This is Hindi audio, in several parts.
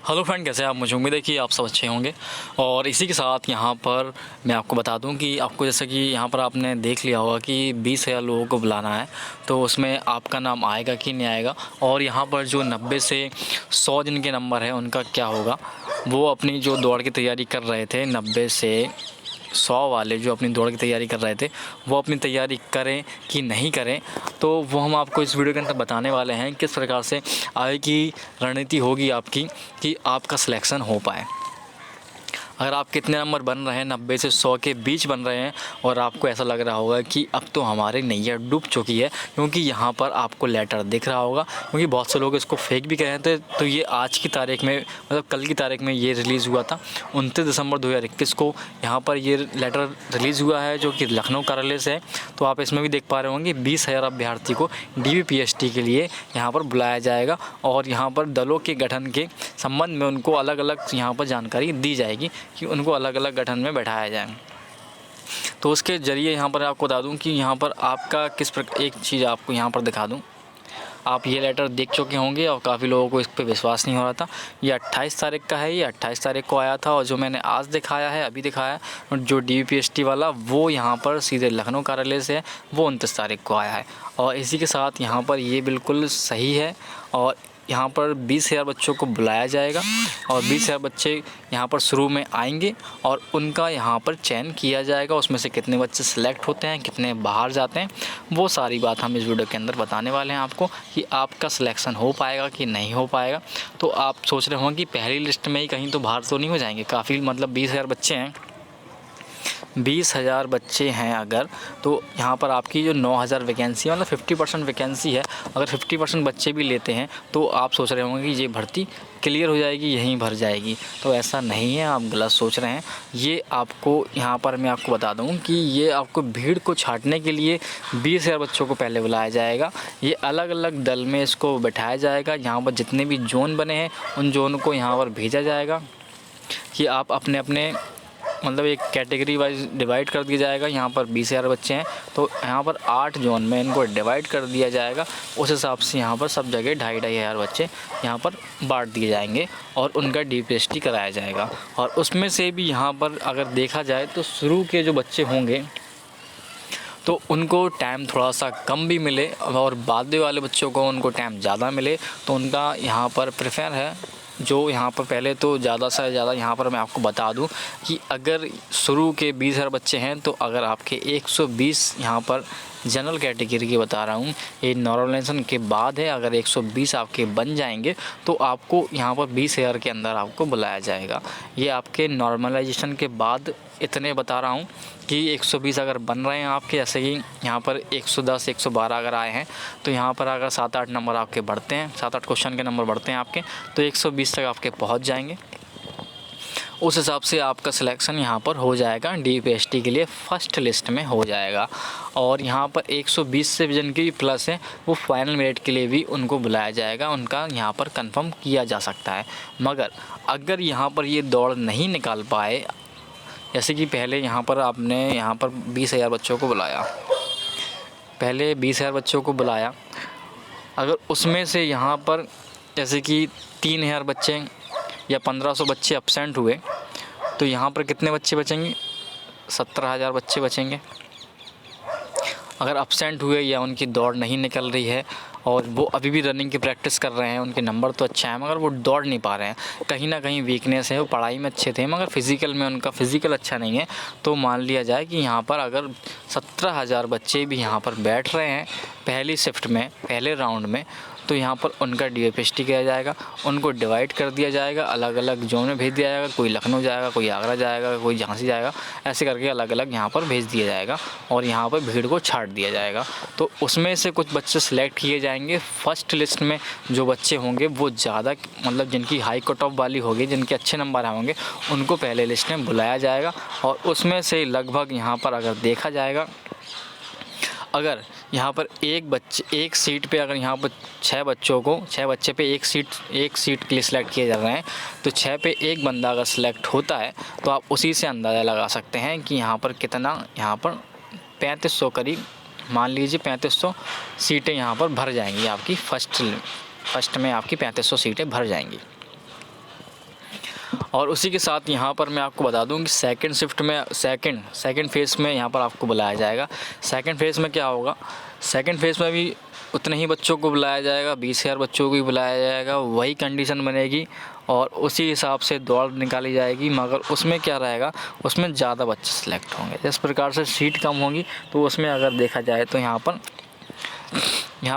हेलो फ्रेंड, कैसे हैं आप? मुझे उम्मीद है कि आप सब अच्छे होंगे। और इसी के साथ यहाँ पर मैं आपको बता दूं कि आपको जैसे कि यहाँ पर आपने देख लिया होगा कि 20,000 लोगों को बुलाना है, तो उसमें आपका नाम आएगा कि नहीं आएगा। और यहाँ पर जो 90 से 100 जिनके नंबर है उनका क्या होगा। वो अपनी जो दौड़ की तैयारी कर रहे थे 90 से 100 वाले जो अपनी दौड़ की तैयारी कर रहे थे, वो अपनी तैयारी करें कि नहीं करें, तो वो हम आपको इस वीडियो के अंदर बताने वाले हैं किस प्रकार से आगे की रणनीति होगी आपकी कि आपका सिलेक्शन हो पाए। अगर आप कितने नंबर बन रहे हैं, 90 से 100 के बीच बन रहे हैं, और आपको ऐसा लग रहा होगा कि अब तो हमारी नैया डूब चुकी है, क्योंकि यहाँ पर आपको लेटर दिख रहा होगा, क्योंकि बहुत से लोग इसको फेक भी कह रहे थे। तो ये आज की तारीख में, मतलब कल की तारीख में ये रिलीज़ हुआ था 29 दिसंबर 2021 को। यहाँ पर ये लेटर रिलीज़ हुआ है जो कि लखनऊ कार्यालय से है। तो आप इसमें भी देख पा रहे होंगे 20,000 अभ्यर्थी को DVPST के लिए यहाँ पर बुलाया जाएगा, और यहाँ पर दलों के गठन के संबंध में उनको अलग अलग यहाँ पर जानकारी दी जाएगी कि उनको अलग अलग गठन में बैठाया जाए। तो उसके ज़रिए यहाँ पर आपको बता दूं कि यहाँ पर आपका किस प्रकार, एक चीज़ आपको यहाँ पर दिखा दूं। आप ये लेटर देख चुके होंगे और काफ़ी लोगों को इस पर विश्वास नहीं हो रहा था। ये 28 तारीख का है, ये 28 तारीख को आया था, और जो मैंने आज दिखाया है, अभी दिखाया, और जो DVPST वाला वो यहाँ पर सीधे लखनऊ कार्यालय से है, वो 29 तारीख को आया है। और इसी के साथ यहाँ पर ये बिल्कुल सही है, और यहाँ पर 20,000 बच्चों को बुलाया जाएगा, और 20,000 बच्चे यहाँ पर शुरू में आएंगे, और उनका यहाँ पर चयन किया जाएगा। उसमें से कितने बच्चे सिलेक्ट होते हैं, कितने बाहर जाते हैं, वो सारी बात हम इस वीडियो के अंदर बताने वाले हैं आपको कि आपका सिलेक्शन हो पाएगा कि नहीं हो पाएगा। तो आप सोच रहे होंगे कि पहली लिस्ट में ही कहीं तो बाहर तो नहीं हो जाएंगे। काफ़ी मतलब 20,000 बच्चे हैं, 20,000 बच्चे हैं अगर, तो यहाँ पर आपकी जो 9,000 वैकेंसी है, मतलब 50% वैकेंसी है। अगर 50% बच्चे भी लेते हैं तो आप सोच रहे होंगे कि ये भर्ती क्लियर हो जाएगी, यहीं भर जाएगी। तो ऐसा नहीं है, आप गलत सोच रहे हैं। ये आपको यहाँ पर मैं आपको बता दूँ कि ये आपको भीड़ को छांटने के लिए 20,000 बच्चों को पहले बुलाया जाएगा। ये अलग अलग दल में इसको बैठाया जाएगा। यहाँ पर जितने भी जोन बने हैं उन जोन को यहाँ पर भेजा जाएगा कि आप अपने अपने मतलब एक कैटेगरी वाइज डिवाइड कर दिया जाएगा। यहाँ पर 20,000 बच्चे हैं तो यहाँ पर 8 जोन में इनको डिवाइड कर दिया जाएगा। उस हिसाब से यहाँ पर सब जगह 2,500 बच्चे यहाँ पर बांट दिए जाएंगे और उनका DPST कराया जाएगा। और उसमें से भी यहाँ पर अगर देखा जाए तो शुरू के जो बच्चे होंगे तो उनको टाइम थोड़ा सा कम भी मिले, और बाद वाले बच्चों को उनको टाइम ज़्यादा मिले, तो उनका यहाँ पर प्रेफर है। जो यहाँ पर पहले तो ज़्यादा से ज़्यादा यहाँ पर मैं आपको बता दूं कि अगर शुरू के 20,000 बच्चे हैं तो अगर आपके 120 यहाँ पर जनरल कैटेगरी की बता रहा हूँ, ये नॉर्मलाइजेशन के बाद है, अगर 120 आपके बन जाएंगे तो आपको यहाँ पर 20,000 के अंदर आपको बुलाया जाएगा। ये आपके नॉर्मलाइजेशन के बाद इतने बता रहा हूँ कि 120 अगर बन रहे हैं आपके, जैसे कि यहाँ पर 110 112 अगर आए हैं, तो यहाँ पर अगर 7-8 नंबर आपके बढ़ते हैं, 7-8 क्वेश्चन के नंबर बढ़ते हैं आपके, तो 120 तक आपके पहुँच जाएंगे। उस हिसाब से आपका सिलेक्शन यहाँ पर हो जाएगा, DPST के लिए फ़र्स्ट लिस्ट में हो जाएगा। और यहाँ पर 120 से जिनकी भी प्लस है वो फाइनल मेरिट के लिए भी उनको बुलाया जाएगा, उनका यहाँ पर कंफर्म किया जा सकता है। मगर अगर यहाँ पर ये दौड़ नहीं निकाल पाए, जैसे कि पहले यहाँ पर आपने यहाँ पर 20,000 बच्चों को बुलाया, पहले 20,000 बच्चों को बुलाया, अगर उसमें से यहाँ पर जैसे कि 3,000 बच्चे या 1,500 बच्चे एब्सेंट हुए, तो यहाँ पर कितने बच्चे बचेंगे? 17,000 बच्चे बचेंगे। अगर एब्सेंट हुए या उनकी दौड़ नहीं निकल रही है और वो अभी भी रनिंग की प्रैक्टिस कर रहे हैं, उनके नंबर तो अच्छा है मगर वो दौड़ नहीं पा रहे हैं, कहीं ना कहीं वीकनेस है, वो पढ़ाई में अच्छे थे मगर फिज़िकल में उनका फिज़िकल अच्छा नहीं है, तो मान लिया जाए कि यहाँ पर अगर 17,000 बच्चे भी यहाँ पर बैठ रहे हैं पहली शिफ्ट में, पहले राउंड में, तो यहाँ पर उनका DPST किया जाएगा, उनको डिवाइड कर दिया जाएगा, अलग अलग जोन में भेज दिया जाएगा। कोई लखनऊ जाएगा, कोई आगरा जाएगा, कोई झांसी जाएगा, ऐसे करके अलग अलग यहाँ पर भेज दिया जाएगा और यहाँ पर भीड़ को छाट दिया जाएगा। तो उसमें से कुछ बच्चे सिलेक्ट किए जाएंगे। फर्स्ट लिस्ट में जो बच्चे होंगे वो ज़्यादा, मतलब जिनकी हाई कट ऑफ वाली होगी, जिनके अच्छे नंबर होंगे, उनको पहले लिस्ट में बुलाया जाएगा। और उसमें से लगभग यहाँ पर अगर देखा जाएगा, अगर यहाँ पर एक सीट पे अगर यहाँ पर 6 बच्चे पे एक सीट के लिए सिलेक्ट किए जा रहे हैं, तो 6 पे एक बंदा अगर सिलेक्ट होता है तो आप उसी से अंदाज़ा लगा सकते हैं कि यहाँ पर कितना, यहाँ पर 3500 करीब, मान लीजिए 3500 सीटें यहाँ पर भर जाएंगी आपकी फर्स्ट में, आपकी 3500 सीटें भर जाएंगी। और उसी के साथ यहाँ पर मैं आपको बता दूँ कि सेकंड शिफ्ट में सेकंड फेज़ में यहाँ पर आपको बुलाया जाएगा। सेकंड फेज़ में क्या होगा, सेकंड फेज़ में भी उतने ही बच्चों को बुलाया जाएगा, 20,000 बच्चों को ही बुलाया जाएगा, वही कंडीशन बनेगी और उसी हिसाब से दौड़ निकाली जाएगी। मगर उसमें क्या रहेगा, उसमें ज़्यादा बच्चे सेलेक्ट होंगे। जिस प्रकार से सीट कम होंगी तो उसमें अगर देखा जाए तो यहाँ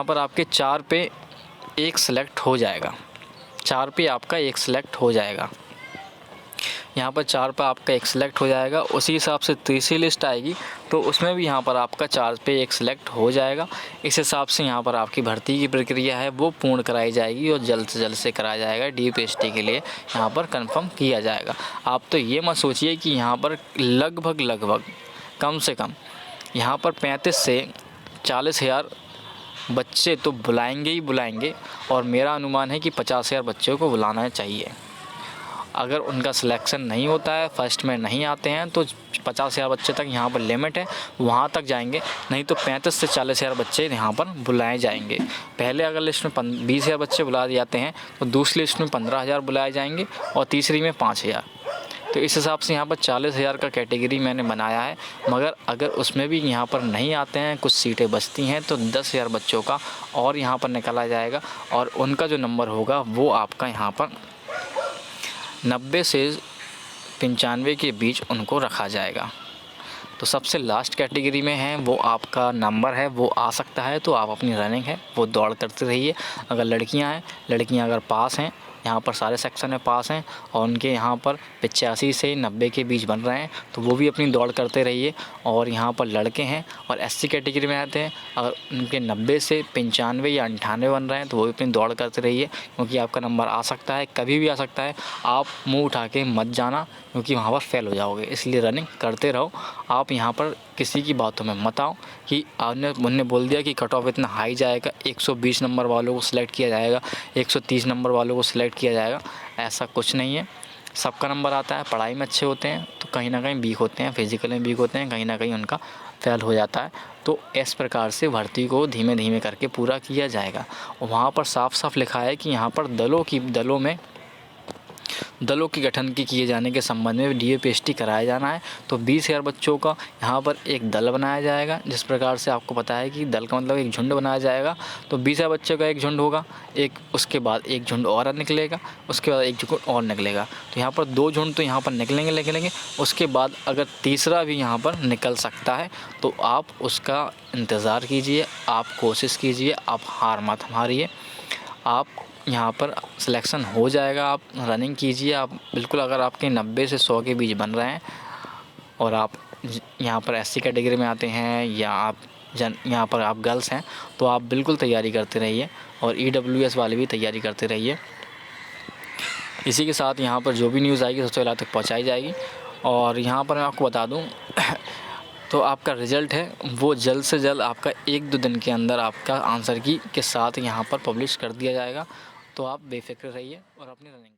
पर आपके 4 पे 1 सेलेक्ट हो जाएगा, 4 पे आपका 1 सेलेक्ट हो जाएगा। यहाँ पर 4 पे आपका 1 सेलेक्ट हो जाएगा। उसी हिसाब से तीसरी लिस्ट आएगी तो उसमें भी यहाँ पर आपका 4 पे 1 सेलेक्ट हो जाएगा। इस हिसाब से यहाँ पर आपकी भर्ती की प्रक्रिया है वो पूर्ण कराई जाएगी और जल्द से जल्द से कराया जाएगा। DPST के लिए यहाँ पर कंफर्म किया जाएगा। आप तो ये मत सोचिए कि यहाँ पर लगभग कम से कम यहाँ पर 35 से 40,000 बच्चे तो बुलाएंगे ही बुलाएंगे और मेरा अनुमान है कि 50,000 बच्चों को बुलाना चाहिए। अगर उनका सिलेक्शन नहीं होता है, फर्स्ट में नहीं आते हैं तो 50,000 बच्चे तक यहाँ पर लिमिट है, वहाँ तक जाएंगे। नहीं तो 35 से 40,000 बच्चे यहाँ पर बुलाए जाएंगे। पहले अगर लिस्ट में 20,000 बच्चे बुला जाते हैं तो दूसरी लिस्ट में 15,000 बुलाए जाएंगे और तीसरी में 5,000। तो इस हिसाब से यहाँ पर 40,000 का कैटेगरी मैंने बनाया है। मगर अगर उसमें भी यहाँ पर नहीं आते हैं, कुछ सीटें बचती हैं तो 10,000 बच्चों का और यहाँ पर निकाला जाएगा और उनका जो नंबर होगा वो आपका यहाँ पर 90 से 95 के बीच उनको रखा जाएगा। तो सबसे लास्ट कैटेगरी में है वो आपका नंबर है वो आ सकता है तो आप अपनी रनिंग है वो दौड़ करते रहिए। अगर लड़कियां हैं, लड़कियां अगर पास हैं, यहाँ पर सारे सेक्शन में पास हैं और उनके यहाँ पर 85 से 90 के बीच बन रहे हैं तो वो भी अपनी दौड़ करते रहिए। और यहाँ पर लड़के हैं और SC कैटेगरी में आते हैं, अगर उनके 90 से 95 या 98 बन रहे हैं तो वो भी अपनी दौड़ करते रहिए, क्योंकि आपका नंबर आ सकता है, कभी भी आ सकता है। आप मुँह उठा के मत जाना क्योंकि वहाँ पर फेल हो जाओगे, इसलिए रनिंग करते रहो। आप यहाँ पर किसी की बातों में मत आओ कि उन्होंने बोल दिया कि कट ऑफ इतना हाई जाएगा, 120 नंबर वालों को सिलेक्ट किया जाएगा, 130 नंबर वालों को सिलेक्ट किया जाएगा। ऐसा कुछ नहीं है, सबका नंबर आता है। पढ़ाई में अच्छे होते हैं तो कहीं ना कहीं वीक होते हैं, फिजिकल में वीक होते हैं, कहीं ना कहीं उनका फेल हो जाता है। तो इस प्रकार से भर्ती को धीमे धीमे करके पूरा किया जाएगा। और वहाँ पर साफ साफ लिखा है कि यहाँ पर दलों की गठन की किए जाने के संबंध में DPST कराया जाना है। तो 20,000 बच्चों का यहाँ पर एक दल बनाया जाएगा। जिस प्रकार से आपको पता है कि दल का मतलब एक झुंड बनाया जाएगा, तो 20,000 बच्चों का एक झुंड होगा, उसके बाद एक झुंड और निकलेगा, उसके बाद एक झुंड और निकलेगा। तो यहाँ पर 2 झुंड तो यहाँ पर निकलेंगे। उसके बाद अगर तीसरा भी यहाँ पर निकल सकता है तो आप उसका इंतज़ार कीजिए, आप कोशिश कीजिए, आप हार मत मारिए। आप यहाँ पर सिलेक्शन हो जाएगा। आप रनिंग कीजिए, आप बिल्कुल। अगर आपके 90 से 100 के बीच बन रहे हैं और आप यहाँ पर SC कैटेगरी में आते हैं या आप यहाँ पर आप गर्ल्स हैं तो आप बिल्कुल तैयारी करते रहिए और EWS वाले भी तैयारी करते रहिए। इसी के साथ यहाँ पर जो भी न्यूज़ आएगी सबसे पहले तक पहुँचाई जाएगी। और यहाँ पर मैं आपको बता दूँ तो आपका रिज़ल्ट है वो जल्द से जल्द आपका 1-2 दिन के अंदर आपका आंसर की के साथ यहाँ पर पब्लिश कर दिया जाएगा। तो आप बेफिक्र रहिए और अपनी रनिंग